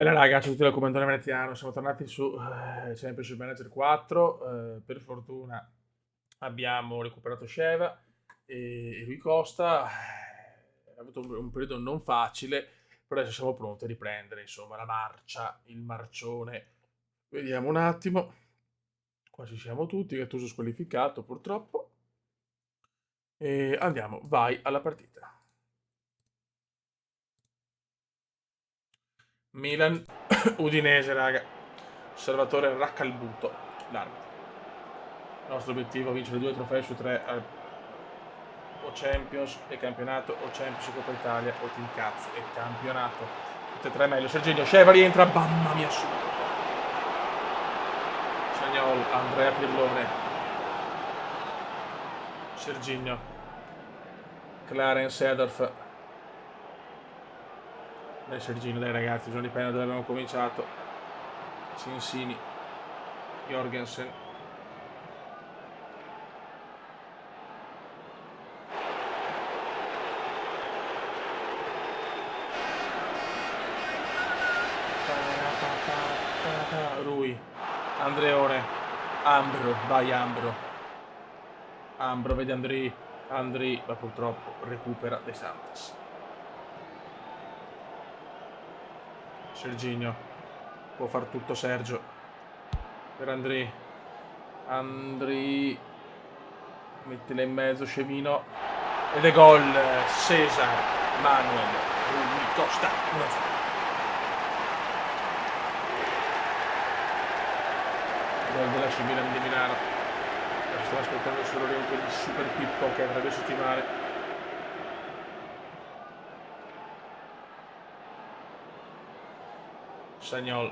Bella raga, ciao a tutti dal commentare veneziano, siamo tornati su Championship Manager 4, per fortuna abbiamo recuperato Sheva e Rui Costa, ha avuto un periodo non facile, però adesso siamo pronti a riprendere insomma la marcia, il marcione. Vediamo un attimo, qua ci siamo tutti, Gattuso squalificato purtroppo, e andiamo, vai alla partita. Milan, Udinese raga, Salvatore Raccalbuto, l'arbitro. Il nostro obiettivo è vincere 2 trofei su 3 o Champions e campionato o Champions e Coppa Italia o Team Cazzo e campionato. Tutte e tre meglio. Serginio Sceva rientra, mamma mia su. Sagnol, Andrea Pirlone, Serginio, Clarence Seedorf. Dai Serginio, dai ragazzi, bisogna riprendere dove abbiamo cominciato. Sensini, Jorgensen. Rui, Andreone, Ambro, vai Ambro. Ambro, vedi Andri, ma purtroppo recupera De Santis. Serginio, può far tutto Sergio. Per Andri, mettila in mezzo, Scevino. Ed è gol, Cesar, Manuel, Rui Costa, 1-0. Gol della Milan di Milano. Stavo aspettando solo quel super pippo che avrebbe settimane. Sagnol,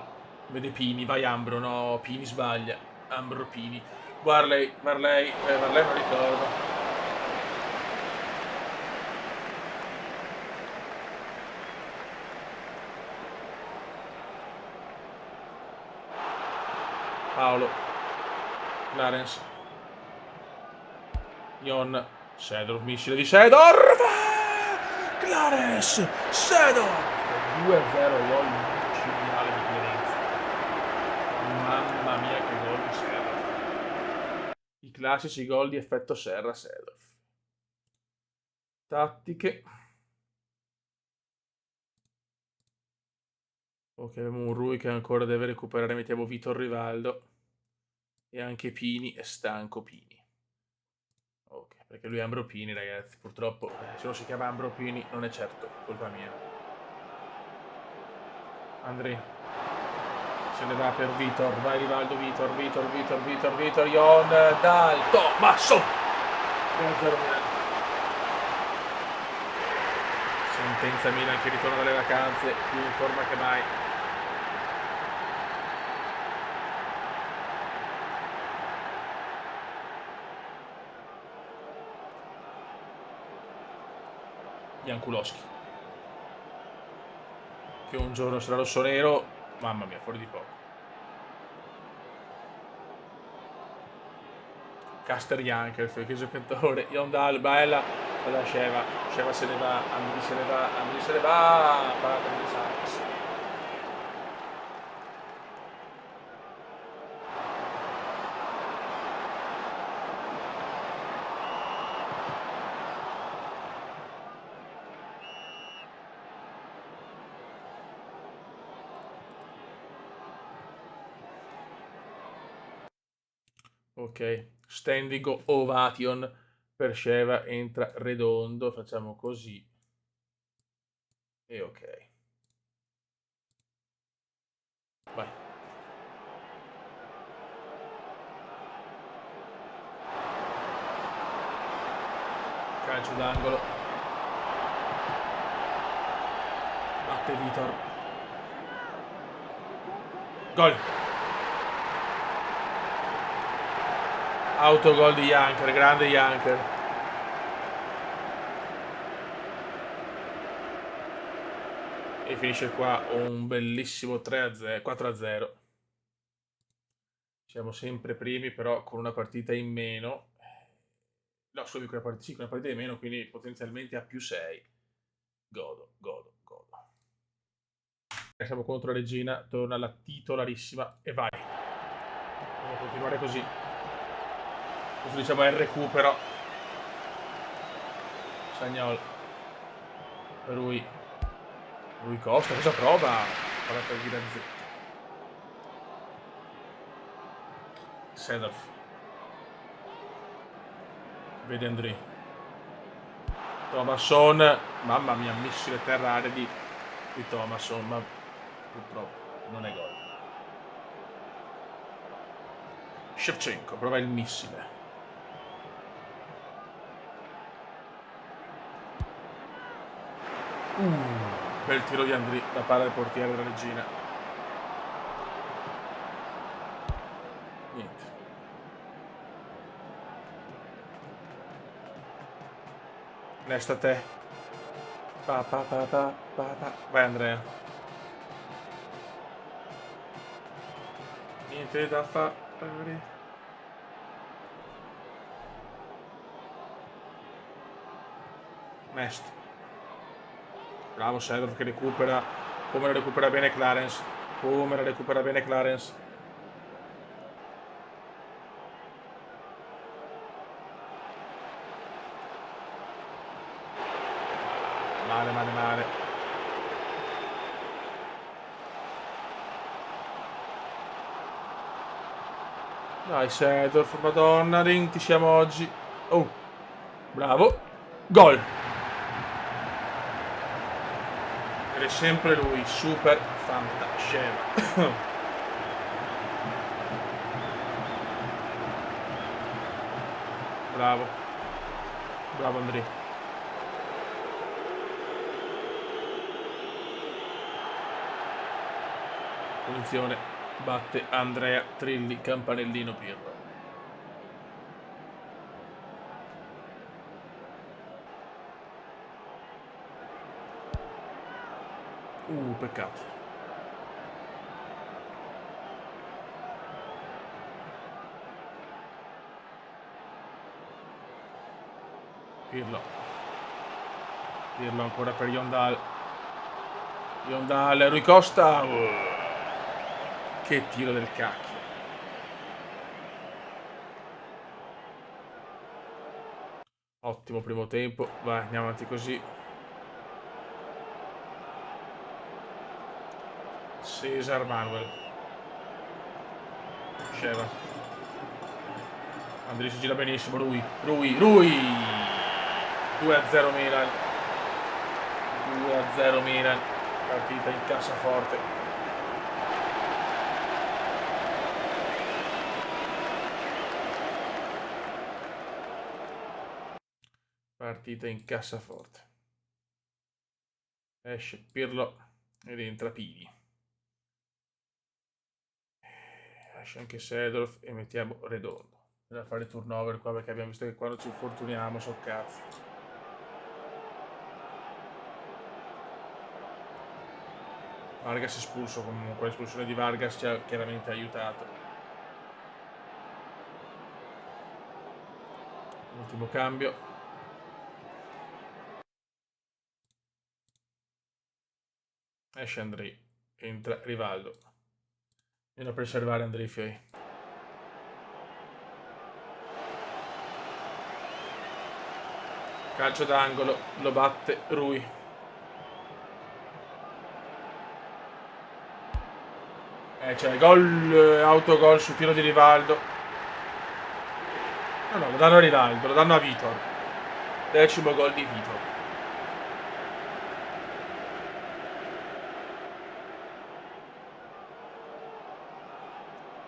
vede Pini, vai Ambro, no, Pini sbaglia. Ambro Pini. Varley non ricordo. Paolo, Clarence, Ion, Sedorf, missile di Sedorf! Clarence, Sedorf! 2-0 gol micidiale di Firenze. Mamma mia che gol di Sedorf. I classici gol di effetto Serra Sedorf. Tattiche. Ok, abbiamo un Rui che ancora deve recuperare, mettiamo Vitor Rivaldo. E anche Pini, è stanco Pini. Ok, perché lui è Ambropini, ragazzi. Purtroppo, se non si chiama Ambropini, non è certo colpa mia. Andri. Se ne va per Vitor. Vai Rivaldo, Vitor, Ion, dal Tommaso. 1-0 Milan. Sentenza Milan che ritorna dalle vacanze, più in forma che mai. Jankulowski. Che un giorno sarà rosso-nero. Mamma mia, fuori di poco. Caster Janker, che giocatore. Yondal, bella. Bella Sheva. Sheva se ne va. Andri se ne va. Parata di Santos. Ok. Standing ovation per Sheva. Entra Redondo. Facciamo così. E ok. Vai. Calcio d'angolo. Batte Vitor. Gol. Autogol di Janker, grande Janker. E finisce qua un bellissimo 3-0, 4-0. Siamo sempre primi, però con una partita in meno. No, solo con una partita in meno, quindi potenzialmente a più 6. Godo. Siamo contro la regina, torna la titolarissima e vai. Dobbiamo continuare così. Questo diciamo è il recupero. Sagnol. Rui Costa, cosa prova? Parata di Razzetti. Sedorf. Vede Andrì. Thomasson. Mamma mia, missile terra area di Thomasson, ma purtroppo non è gol. Shevchenko prova il missile. Bel tiro di Andrì da parte del portiere della regina. Niente. Resta a te. Vai Andrea. Niente da fare. Nest. Bravo Sedorf che recupera. Come la recupera bene Clarence. Male. Dai Sedorf, madonna, lenti siamo oggi. Oh, bravo. Gol. Ed è sempre lui, super fantascienza. Bravo Andrì. Punizione, batte Andrea Trilli, campanellino Pirlo. Peccato. Pirlo ancora per Yondal, Rui Costa. Che tiro del cacchio. Ottimo primo tempo, vai, andiamo avanti così. Cesar Manuel. Sceva. Andrì si gira benissimo, Rui. 2-0 Milan. 2-0 Milan. Partita in cassaforte. Partita in cassaforte. Esce Pirlo ed entra Pini. Esce anche Sedorf e mettiamo Redondo. Da fare il turnover qua perché abbiamo visto che quando ci infortuniamo so cazzo. Vargas espulso comunque, l'espulsione di Vargas ci ha chiaramente aiutato. Ultimo cambio. Esce Andrei, entra Rivaldo. Viene a preservare Andrei Fioi. Calcio d'angolo, lo batte Rui. C'è gol, autogol sul tiro di Rivaldo. No, lo danno a Rivaldo, lo danno a Vitor. 10° gol di Vitor.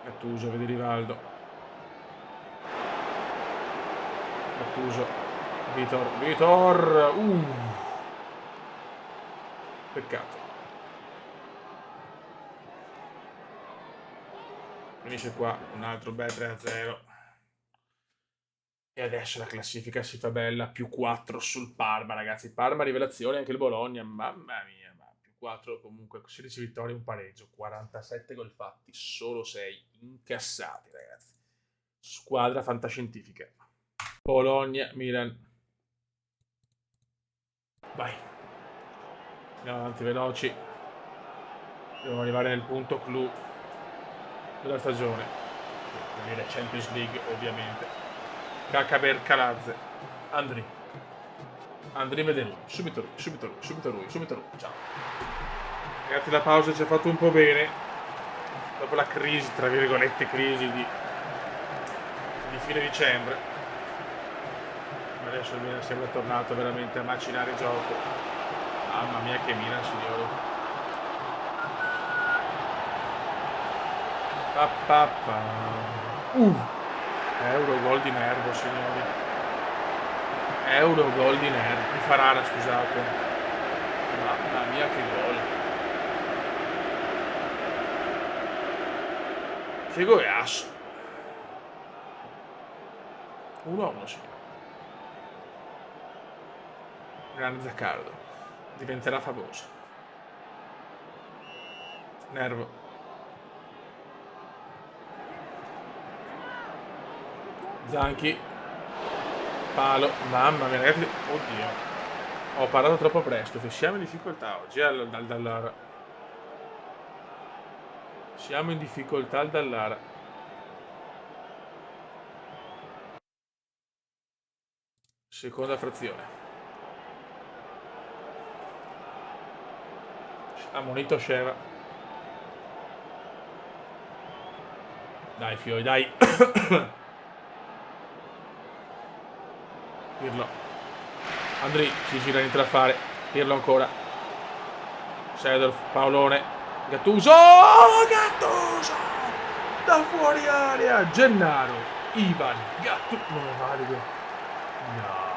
Gattuso, vedi Rivaldo. Gattuso. Vitor. Peccato. Finisce qua un altro bel 3-0. E adesso la classifica si fa bella, più 4 sul Parma, ragazzi. Parma rivelazione, anche il Bologna, mamma mia, ma più 4 comunque, 16 vittorie, un pareggio, 47 gol fatti, solo 6 incassati, ragazzi. Squadra fantascientifica. Bologna, Milan. Vai. Andiamo avanti veloci. Devono arrivare nel punto clou della stagione. Vuol dire Champions League, ovviamente. Kakaber Kaladze. Andri vede lui. Subito lui. Ciao. Ragazzi, la pausa ci ha fatto un po' bene. Dopo la crisi, tra virgolette, di fine dicembre. Ma adesso il Milan sembra tornato veramente a macinare gioco. Mamma mia che Milan, signori. Eurogol di nervo, signori. Eurogol di nervo. Di Farana, scusate. Mamma mia che gol. Che golasso. 1-1, signori. Grande Zaccardo. Diventerà famoso. Nervo. Zanchi. Palo. Mamma mia, ragazzi. Oddio. Ho parlato troppo presto. Siamo in difficoltà oggi al Dallara. Siamo in difficoltà al Dallara. Seconda frazione. Ammonito Sheva. Dai, fioi, dai. Pirlo. Andri si gira, inizia a fare. Pirlo ancora. Sedorf, Paolone. Gattuso! Da fuori area. Gennaro. Ivan. Gattuso. Non è valido. No.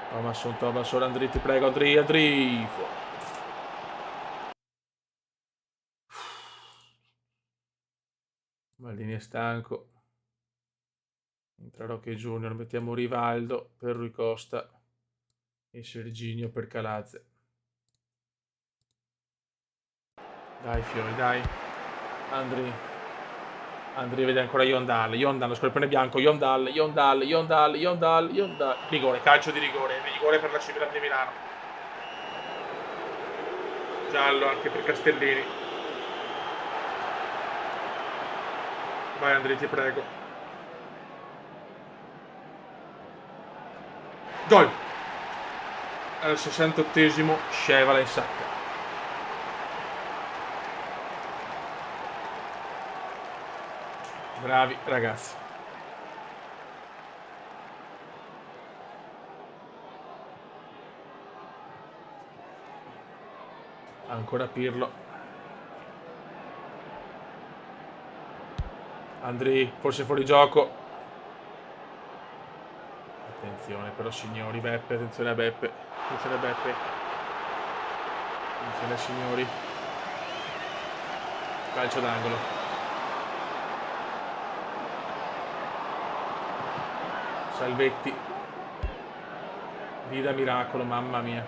Thomasson, Andri, ti prego, Andri. Maldini è stanco. Entra Rocche Junior, mettiamo Rivaldo per Rui Costa e Serginio per Calazze. Dai fiori, dai. Andri vede ancora Yondal, lo scorpione bianco, Yondal. Rigore, calcio di rigore per la Civitan di Milano. Giallo anche per Castellini. Vai Andri, ti prego. Gol! Al 68esimo Sheva la insacca. Bravi ragazzi. Ancora Pirlo. Andri, forse fuori gioco. Attenzione però signori, Beppe, attenzione a Beppe. Attenzione signori. Calcio d'angolo. Salvetti. Vida miracolo, mamma mia.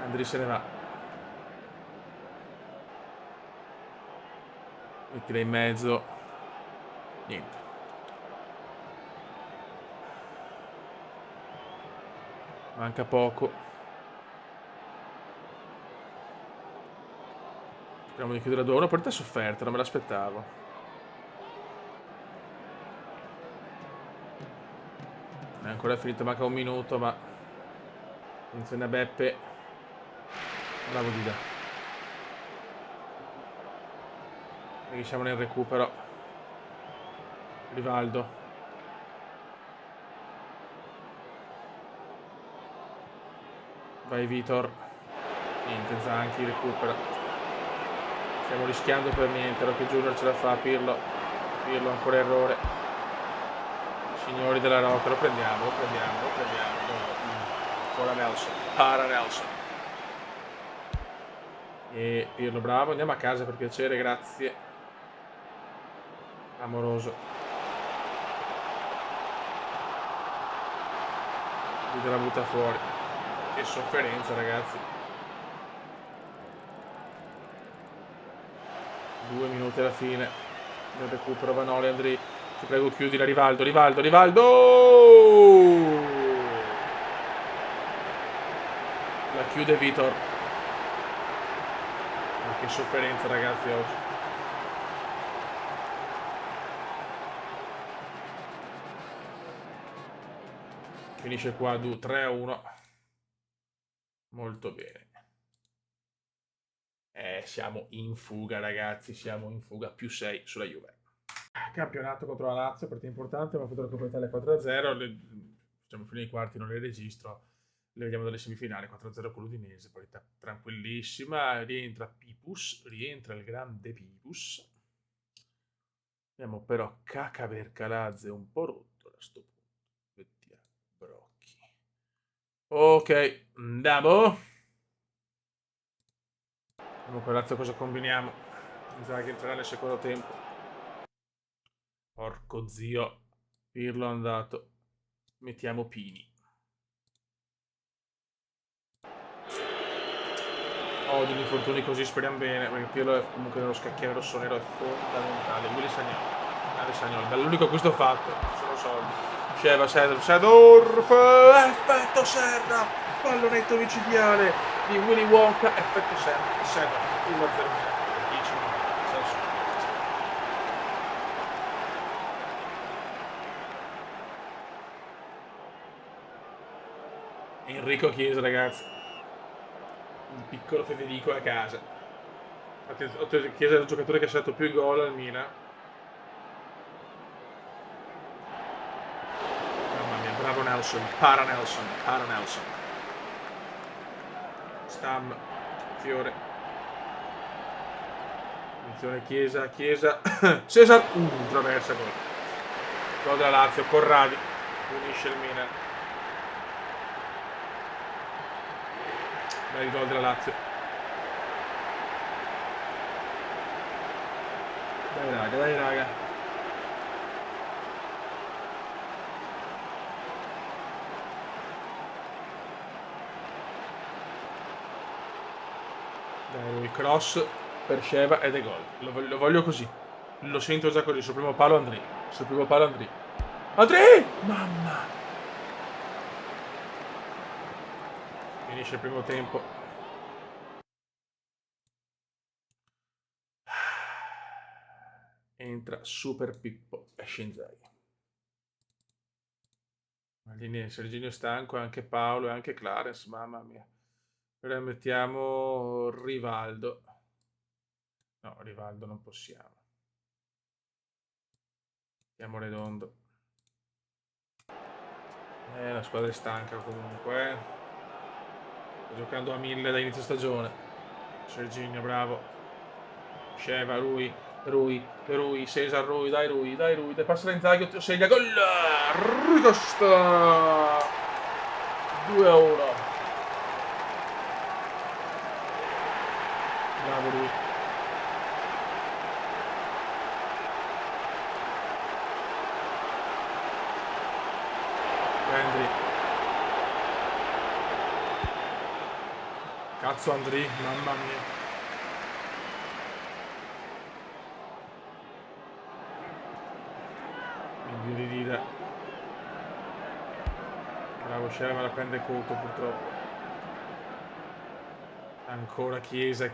Andri se ne va. Mettila in mezzo. Niente. Manca poco. Speriamo di chiudere a 2-1. Partita sofferta, non me l'aspettavo. Non è ancora finito, manca un minuto, ma attenzione a Beppe. Bravo Dida. E siamo nel recupero. Rivaldo. Vai Vitor. Niente, Zanchi recupera. Stiamo rischiando per niente. Rocche Junior ce la fa. Pirlo ancora errore. Signori della Rocca, lo prendiamo. Ancora Nelson. Para Nelson. E Pirlo bravo. Andiamo a casa per piacere, grazie. Amoroso. Vida la butta fuori. Che sofferenza ragazzi. 2 minuti alla fine del recupero. Vanoli, Andri. Ti prego, chiudi la Rivaldo, Rivaldo! La chiude Vitor. Ma che sofferenza, ragazzi, oggi. Finisce qua 3-1. Molto bene. Siamo in fuga, ragazzi, siamo in fuga. Più 6 sulla Juve. Campionato contro la Lazio, partita importante, ma fatto la Coppa Italia 4-0. Facciamo fino ai quarti, non le registro. Le vediamo dalle semifinali, 4-0 con l'Udinese, partita tranquillissima. Rientra Pipus, rientra il grande Pipus. Abbiamo però Cacabercalazze un po' rotto da sto punto. Vediamo, Brocchi. Ok, andiamo. Vediamo con Lazio cosa combiniamo. Inzaghi entrerà nel secondo tempo. Porco zio, Pirlo è andato. Mettiamo Pini. Odio gli infortuni così, speriamo bene, perché Pirlo è comunque nello scacchiere rossonero è fondamentale. Willy Sagnol. Grande Sagnol. L'unico acquisto fatto, sono soldi. Sheva, Sedorf, effetto Serra, pallonetto micidiale di Willy Wonka, effetto Serra, 1-0. Enrico Chiesa, ragazzi, un piccolo Federico a casa. Chiesa è il giocatore che ha segnato più gol al Milan. Mamma mia, bravo Nelson, para Nelson. Stam, Fiore. Attenzione Chiesa, Cesar, traversa gol. Gol della Lazio, Corradi, unisce il Milan. Bel gol della Lazio. Dai raga. Dai, il cross per Sheva ed è gol. Lo voglio così. Lo sento già così. Sul primo palo Andrì. Andrì! Mamma! Finisce il primo tempo. Entra Super Pippo e Shinzai. Serginio stanco, anche Paolo e anche Clarence, mamma mia. Ora mettiamo Rivaldo. No, Rivaldo non possiamo. Mettiamo Redondo. La squadra è stanca comunque. Sta giocando a 1000 da inizio stagione. Serginio, bravo. Sheva, Rui, Cesar, dai, passa da Inzaghi, segna, gol! Rui Costa! 2-1. Bravo lui. Andri. Cazzo Andri, mamma mia. Invio di Dida. Bravo Sheva, la prende Couto purtroppo. Ancora Chiesa.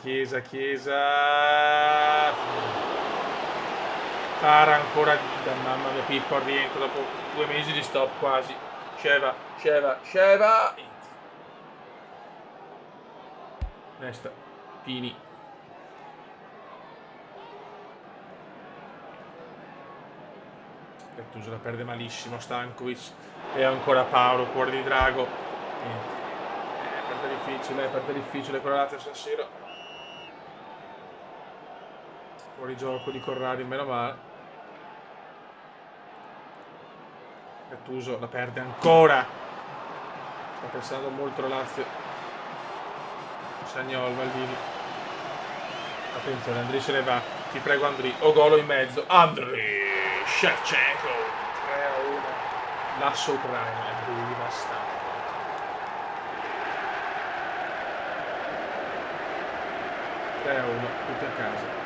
Para ancora Dida, mamma mia, Pippo al rientro dopo 2 mesi di stop quasi. Sheva. Nesta, Pini. Gattuso la perde malissimo, Stankovic. E ancora Paolo, cuore di drago. Niente. Parte difficile con la Lazio San Siro. Fuori gioco di Corradi, meno male. Gattuso la perde ancora. Sta pensando molto la Lazio. Sagnol, Maldini. Attenzione, Andrì se ne va. Ti prego Andrì. Golo in mezzo. Andrì Shevchenko. 3-1. L'asso ucraino è devastante. 3-1, tutti a casa.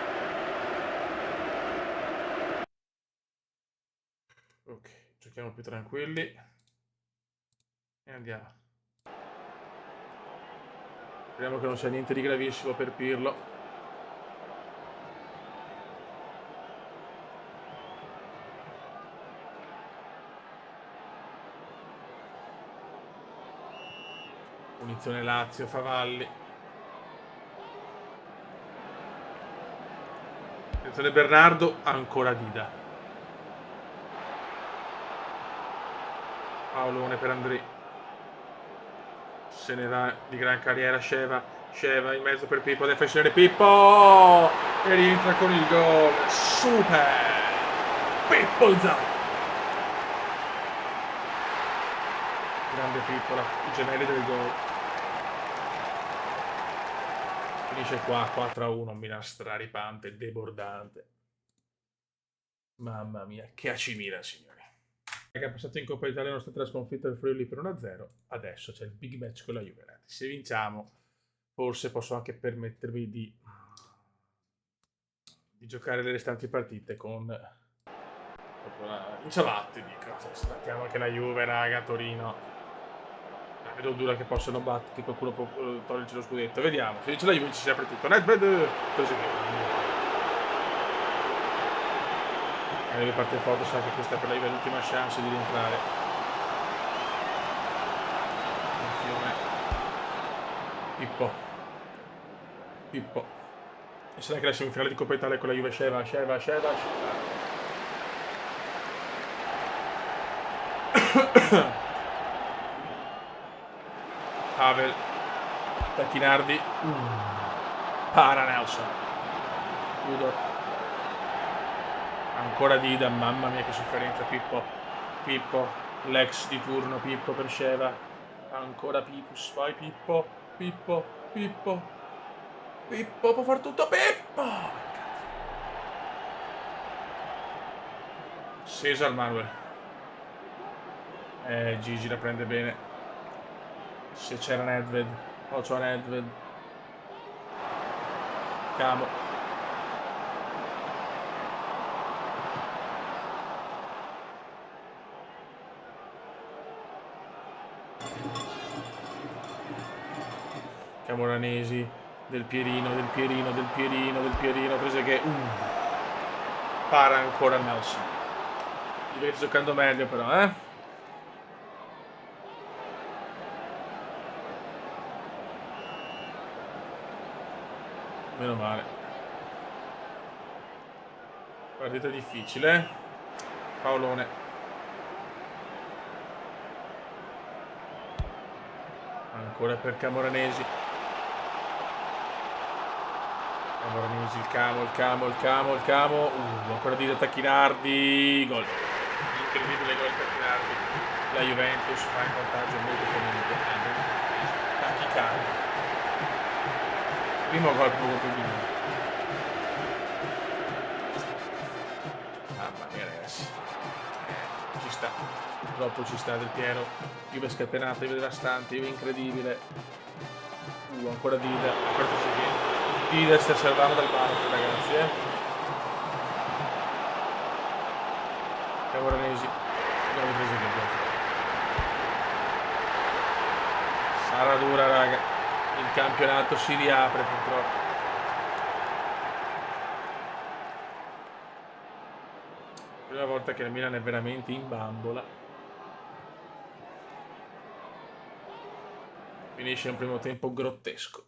Siamo più tranquilli. E andiamo. Speriamo che non sia niente di gravissimo per Pirlo. Punizione Lazio, Favalli. Attenzione Bernardo, ancora Dida. Paolone per Andrì. Se ne va di gran carriera Sheva in mezzo per Pippo, defensore Pippo! E rientra con il gol. Super! Pippo Inzaghi! Grande Pippo, i gemelli del gol. Finisce qua 4-1, Milan straripante, debordante. Mamma mia, che AC Milan, signori. Che è passato in Coppa Italia nonostante la sconfitta del Friuli per 1-0. Adesso c'è il big match con la Juve. Se vinciamo, forse posso anche permettermi di giocare le restanti partite con in ciabatte, dico. Se battiamo anche la Juve, raga, Torino. Vedo dura che possono battere, che qualcuno può toglierci lo scudetto. Vediamo. Se dice la Juve ci si apre tutto. Nedved! La Juve parte forte, sa che questa per la Juve è l'ultima chance di rientrare. Pippo. E sarà che la semifinale di Coppa Italia con la Juve Sheva. Pavel. Tacchinardi. Para Nelson. Udor. Ancora Dida, mamma mia che sofferenza. Pippo. L'ex di turno, Pippo per Sheva. Ancora Pipus, poi Pippo, può far tutto Pippo! Cesar Manuel. Gigi la prende bene. Se c'era Nedved, c'ho Nedved. Camo. Camoranesi, del Pierino, prese che para ancora Nelson. Gli vedo giocando meglio però, Meno male. Partita difficile. Paolone. Ancora per Camoranesi. Il camo. Ancora di Tacchinardi. Gol. Incredibile gol Tacchinardi. La Juventus fa in vantaggio molto comunque. Tacchinardi. Primo gol contro il Milan. Mamma mia ragazzi. Ci sta. Purtroppo ci sta Del Piero. Juve scatenata, Juve devastante, Juve incredibile. Ancora Dida. Dida sta salvando dal banco, ragazzi, Camoranesi. Sarà dura, raga. Il campionato si riapre, purtroppo. Prima volta che il Milan è veramente in bambola. Finisce un primo tempo grottesco.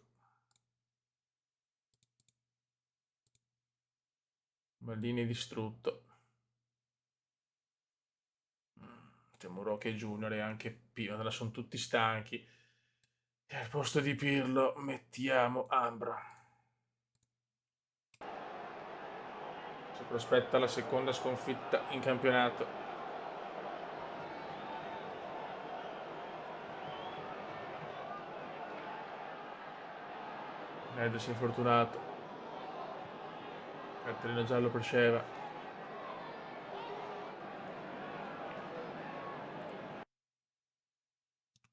Maldini distrutto. Temuroche Junior e anche Pirlo, sono tutti stanchi. E al posto di Pirlo mettiamo Ambra. Si prospetta la seconda sconfitta in campionato. Ned si è infortunato. Cartellino giallo per Sheva.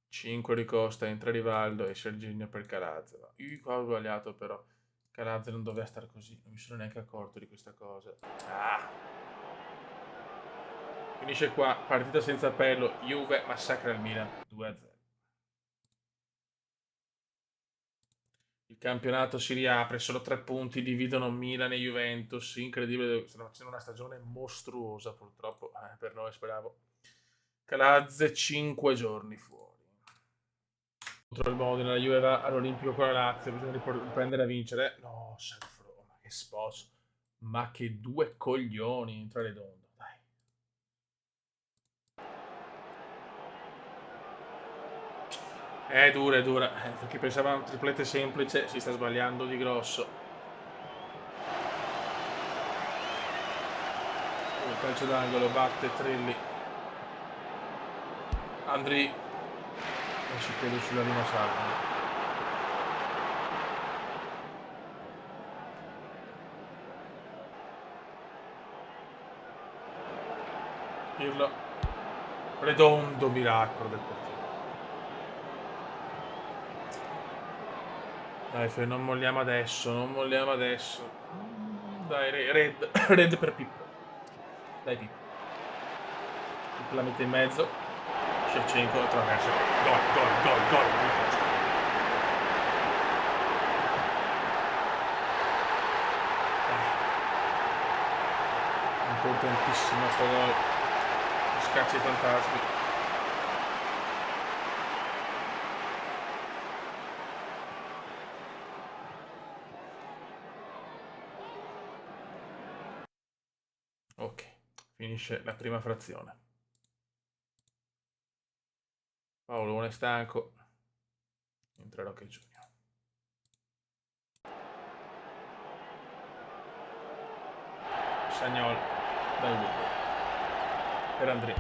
Cinque di Costa, entra Rivaldo e Serginho per Calazzo. Io qua ho sbagliato però. Calazzo non doveva stare così, non mi sono neanche accorto di questa cosa. Finisce qua, partita senza appello, Juve massacra il Milan 2-0. Il campionato si riapre, solo 3 punti dividono Milan e Juventus, incredibile, stanno facendo una stagione mostruosa purtroppo, per noi speravo. Calazze 5 giorni fuori. Contro il Modena, la Juve va all'Olimpico con la Lazio, bisogna riprendere a vincere. No, Sanfro, ma che sposo. Ma che due coglioni tra le donne. Dai. È dura, è dura. Per chi pensava a un triplete semplice si sta sbagliando di grosso. Il calcio d'angolo, batte Trilli. Andri. Non ci credo sulla linea salva. Pirlo. Redondo miracolo del portiere. Dai, Fe, non molliamo adesso, non molliamo adesso. Dai, red, red per Pippo. Dai, Pippo. Pippo la mette in mezzo. Shevchenko attraversa. Gol, gol, gol, gol. Importantissimo sto gol. Scacci fantasmi. Ok, finisce la prima frazione. Paolo è stanco. Entrerò che Giugno. Sagnol dai Wood. Per Andri.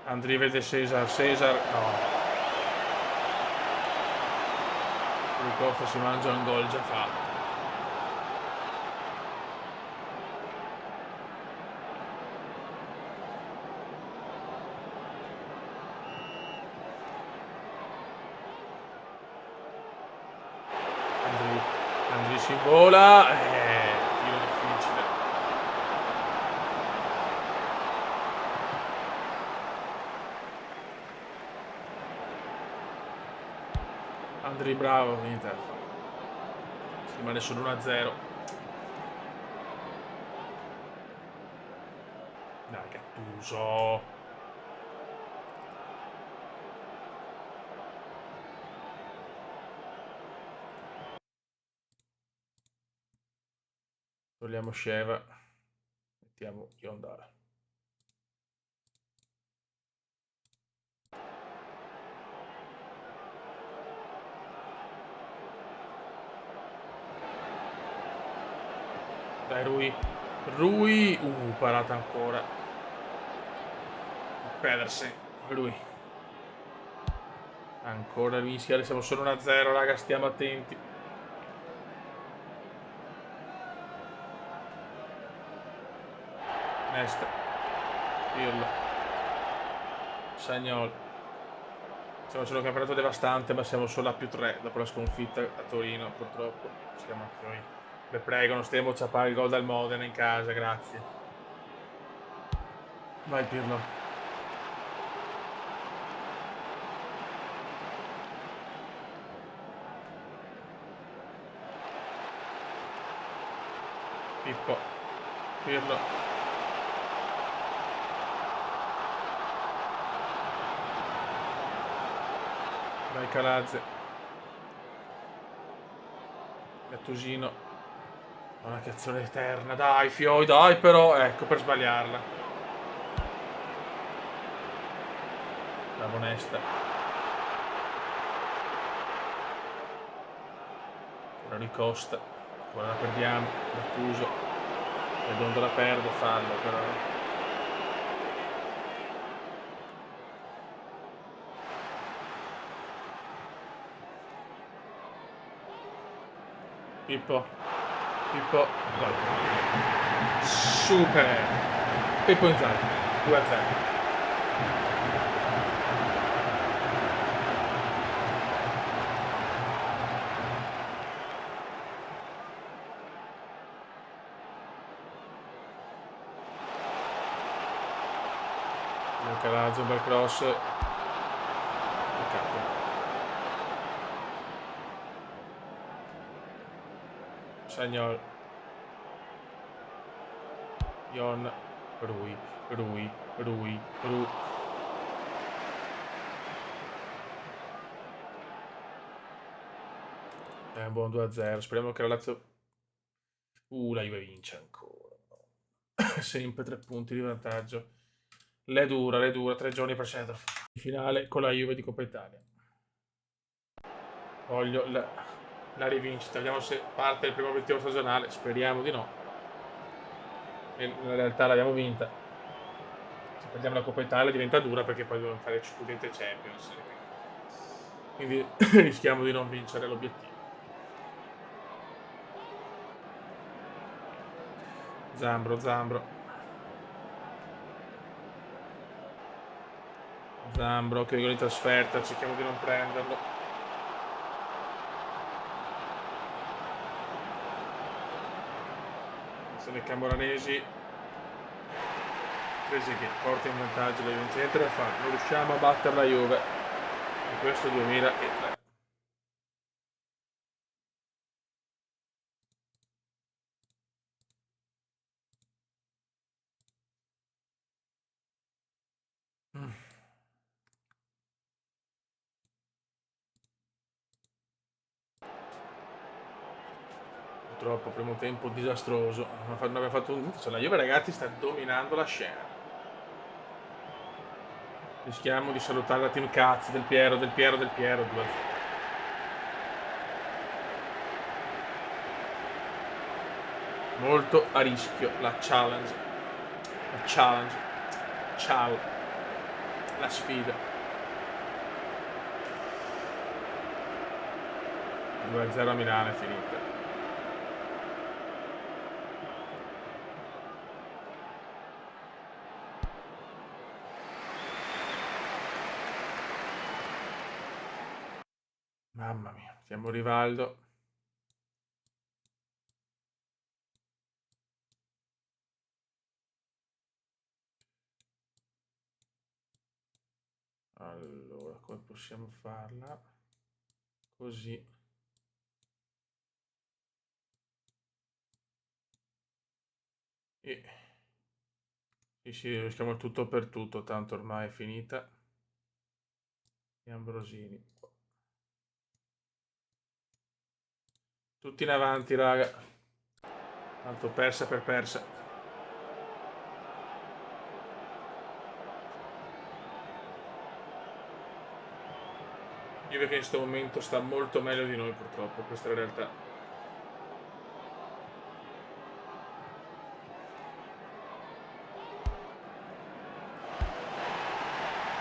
Andri vede Cesar. Cesar no. Costa si mangia un gol già fatto. Andri si vola. Tiro difficile. Andri bravo, Inter. Si rimane solo 1-0. Dai, Gattuso. Togliamo Sheva. Mettiamo Yondara. Dai, Rui. Rui. Parata ancora. Pedersen. Rui. Ancora rischia, siamo solo 1-0, raga, stiamo attenti. Nesta. Pirlo. Sagnol. Siamo solo un campionato devastante, ma siamo solo a +3 dopo la sconfitta a Torino, purtroppo. Siamo a noi. Le prego, non stiamo a ciappare il gol dal Modena in casa, grazie. Vai Pirlo. Pippo. Pirlo. Vai Calazze. Gattusino. Una che azione eterna, dai Fioi, dai però, ecco per sbagliarla. Bravo Nesta. Ora Ricosta. Ora la perdiamo. Gattuso. Redondo la perde, fallo però. Pippo. Pippo. Gol. Super. Pippo Inzaghi. 2-0. Calazzo, un bel cross. Peccato. Sagnol. Ion. Rui. È un buon 2-0. Speriamo che la Lazio... la Juve vince ancora. Sempre 3 punti di vantaggio. Le dura, 3 giorni per scendere in finale con la Juve di Coppa Italia. Voglio la rivincita. Vediamo se parte il primo obiettivo stagionale. Speriamo di no. In realtà l'abbiamo vinta. Se perdiamo la Coppa Italia diventa dura perché poi dobbiamo fare Scudetto e Champions. Quindi rischiamo di non vincere l'obiettivo. Zambro che viene in trasferta, cerchiamo di non prenderlo. Se ne Camoranesi presi che porta in vantaggio la Juventus, niente da fare, non riusciamo a battere la Juve in questo 2003. Purtroppo primo tempo disastroso, non abbiamo fatto un... cioè, la Juve ragazzi sta dominando la scena. Rischiamo di salutare la team cazzo del Piero 2-0. Molto a rischio la challenge, ciao, la sfida. 2-0 a Milano è finita. Mamma mia, siamo Rivaldo. Allora, come possiamo farla? Così. E... sì, rischiamo il tutto per tutto, tanto ormai è finita. E Ambrosini. Tutti in avanti, raga. Tanto persa per persa. Io vedo che in questo momento sta molto meglio di noi purtroppo, questa è la realtà.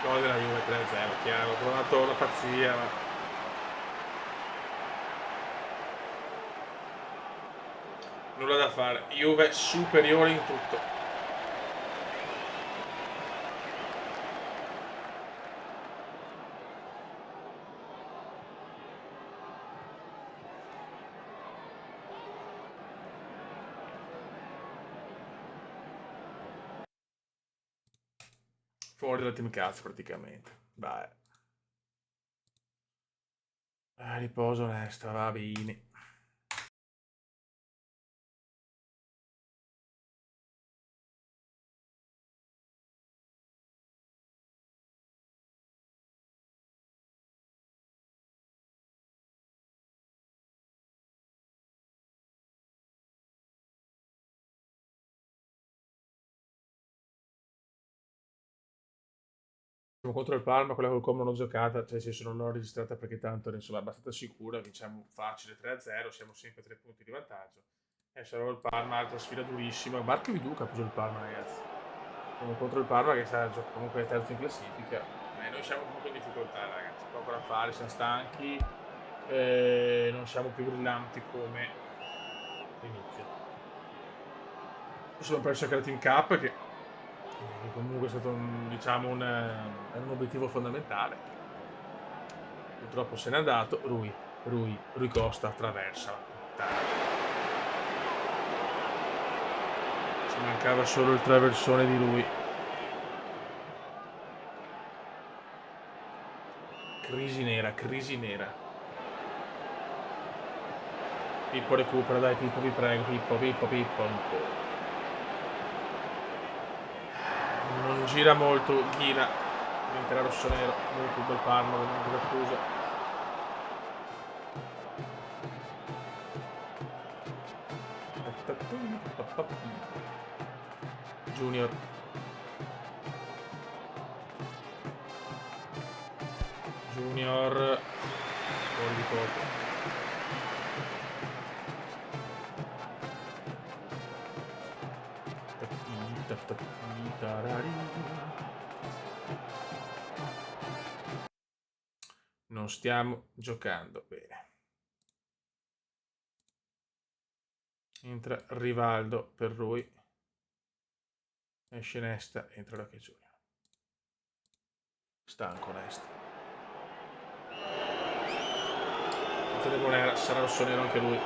Gol della Juve 3-0, chiaro, ho provato la pazzia, ma... nulla da fare, Juve superiore in tutto. Fuori dal team cazzo praticamente. Vai. Riposo onesto, va bene. Contro il Parma, quella col Como non giocata, cioè nel senso non l'ho registrata perché tanto insomma è abbastanza sicura, vinciamo facile 3-0, siamo sempre 3 punti di vantaggio. E sarò il Parma, altra sfida durissima. Marco Viduca ha preso il Parma, ragazzi. Siamo contro il Parma che sta comunque terzo in classifica. Noi siamo comunque in difficoltà, ragazzi. Poco da fare, siamo stanchi. Non siamo più brillanti come all'inizio. Adesso abbiamo perso anche la Team Cup che comunque è stato diciamo un obiettivo fondamentale. Purtroppo se n'è andato. Rui Costa attraversa la puttana. Ci mancava solo il traversone di lui. Crisi nera, crisi nera. Pippo recupera, dai Pippo, vi prego, Pippo, ancora. Non gira molto, Ghina. Diventerà rossonero, molto bel Parma, veramente l'accusa. Junior. Fuori di poco. Non stiamo giocando bene. Entra Rivaldo per lui. Esce Nesta, entra Lucky Junior. Stanco Nesta. Attenzione Bonera, sarà rossonero anche lui.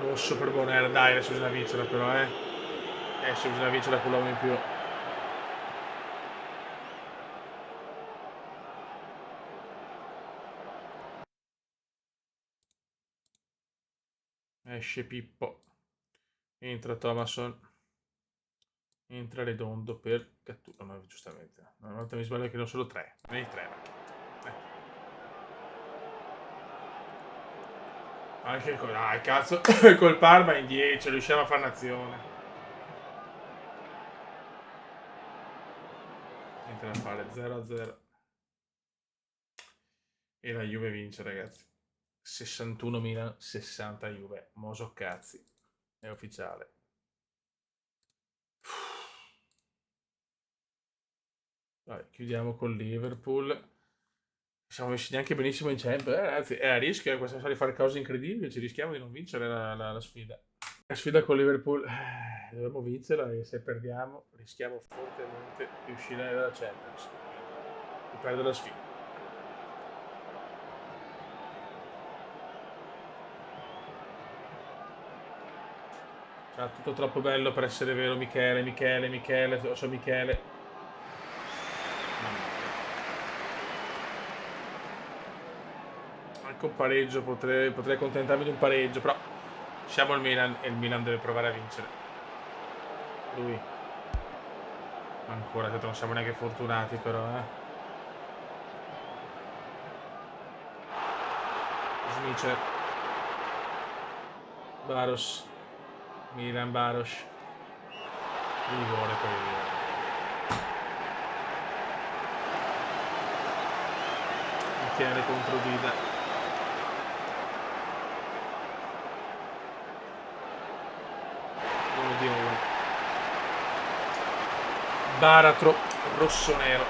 Rosso per Bonera, dai, adesso bisogna vincere però, Adesso bisogna vincere con l'uomo in più. Esce Pippo. Entra Thomason. Entra Redondo per cattura. No, giustamente. Una volta mi sbaglio che non solo 3. Nei 3. Anche con... Dai, cazzo. Col Parma in 10. Riusciamo a fare un'azione. Niente da fare. 0-0. E la Juve vince, ragazzi. 61 Milan, 60 Juve. Moso cazzi. È ufficiale. Dai, chiudiamo con Liverpool. Siamo messi neanche benissimo in Champions, ragazzi. È a rischio questa sera di fare cose incredibili. Ci rischiamo di non vincere la sfida. La sfida con Liverpool dobbiamo vincerla e se perdiamo rischiamo fortemente di uscire dalla Champions. Di perdere la sfida. Sarà tutto troppo bello per essere vero, Michele, lo so Michele. Anche un pareggio, potrei accontentarmi di un pareggio, però siamo il Milan e il Milan deve provare a vincere. Lui. Ancora, non siamo neanche fortunati però, Smicer. Baros. Milan Baros. Rigore per il Michele contro Dida. Baratro rosso-nero.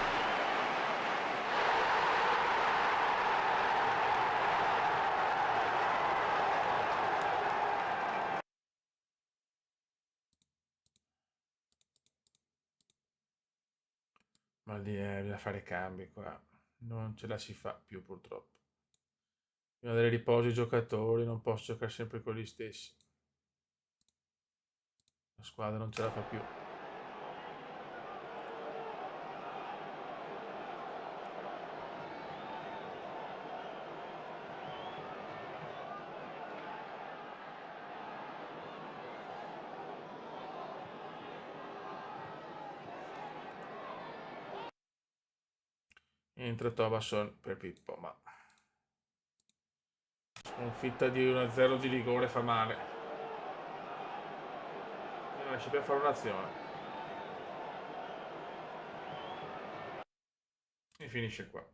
Ma lì bisogna fare cambi qua. Non ce la si fa più purtroppo. Bisogna dare riposo ai giocatori, non posso giocare sempre con gli stessi. La squadra non ce la fa più. Entra Thomason per Pippo, ma sconfitta di 1-0 di rigore fa male. Non riesce più a fare un'azione. E finisce qua.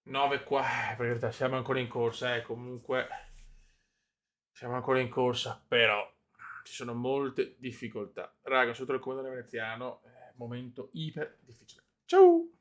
Nove qua, per realtà siamo ancora in corsa, comunque siamo ancora in corsa, però ci sono molte difficoltà. Raga, sotto il comando veneziano, momento iper difficile. Ciao!